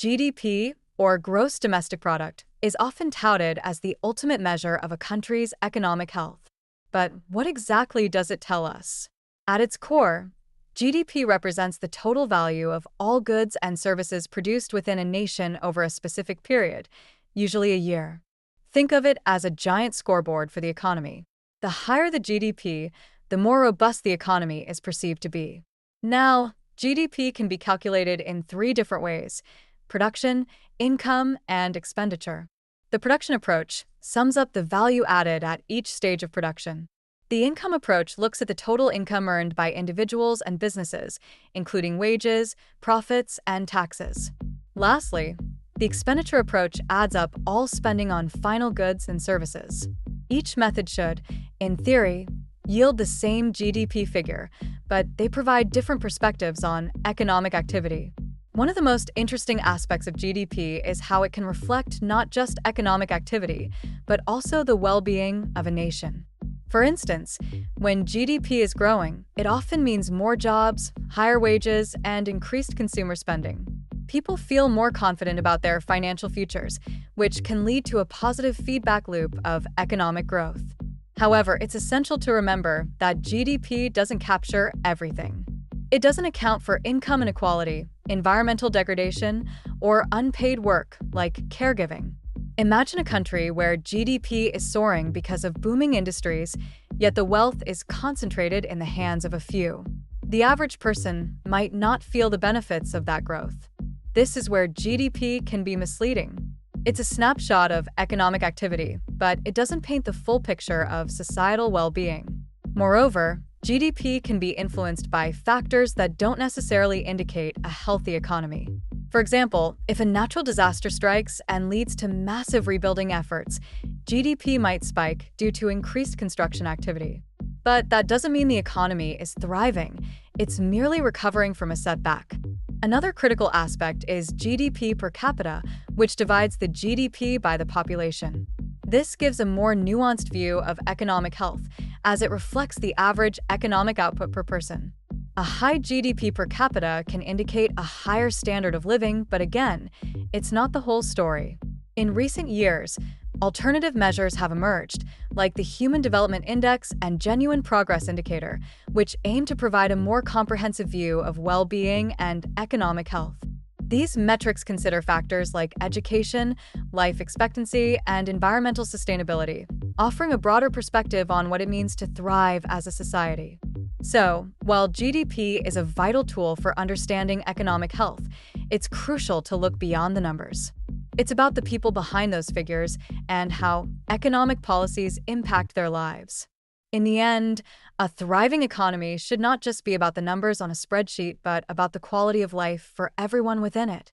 GDP, or gross domestic product, is often touted as the ultimate measure of a country's economic health. But what exactly does it tell us? At its core, GDP represents the total value of all goods and services produced within a nation over a specific period, usually a year. Think of it as a giant scoreboard for the economy. The higher the GDP, the more robust the economy is perceived to be. Now, GDP can be calculated in three different ways: production, income, and expenditure. The production approach sums up the value added at each stage of production. The income approach looks at the total income earned by individuals and businesses, including wages, profits, and taxes. Lastly, the expenditure approach adds up all spending on final goods and services. Each method should, in theory, yield the same GDP figure, but they provide different perspectives on economic activity. One of the most interesting aspects of GDP is how it can reflect not just economic activity, but also the well-being of a nation. For instance, when GDP is growing, it often means more jobs, higher wages, and increased consumer spending. People feel more confident about their financial futures, which can lead to a positive feedback loop of economic growth. However, it's essential to remember that GDP doesn't capture everything. It doesn't account for income inequality, environmental degradation, or unpaid work like caregiving. Imagine a country where GDP is soaring because of booming industries, yet the wealth is concentrated in the hands of a few. The average person might not feel the benefits of that growth. This is where GDP can be misleading. It's a snapshot of economic activity, but it doesn't paint the full picture of societal well-being. Moreover, GDP can be influenced by factors that don't necessarily indicate a healthy economy. For example, if a natural disaster strikes and leads to massive rebuilding efforts, GDP might spike due to increased construction activity. But that doesn't mean the economy is thriving. It's merely recovering from a setback. Another critical aspect is GDP per capita, which divides the GDP by the population. This gives a more nuanced view of economic health, as it reflects the average economic output per person. A high GDP per capita can indicate a higher standard of living, but again, it's not the whole story. In recent years, alternative measures have emerged, like the Human Development Index and Genuine Progress Indicator, which aim to provide a more comprehensive view of well-being and economic health. These metrics consider factors like education, life expectancy, and environmental sustainability, offering a broader perspective on what it means to thrive as a society. So, while GDP is a vital tool for understanding economic health, it's crucial to look beyond the numbers. It's about the people behind those figures and how economic policies impact their lives. In the end, a thriving economy should not just be about the numbers on a spreadsheet, but about the quality of life for everyone within it.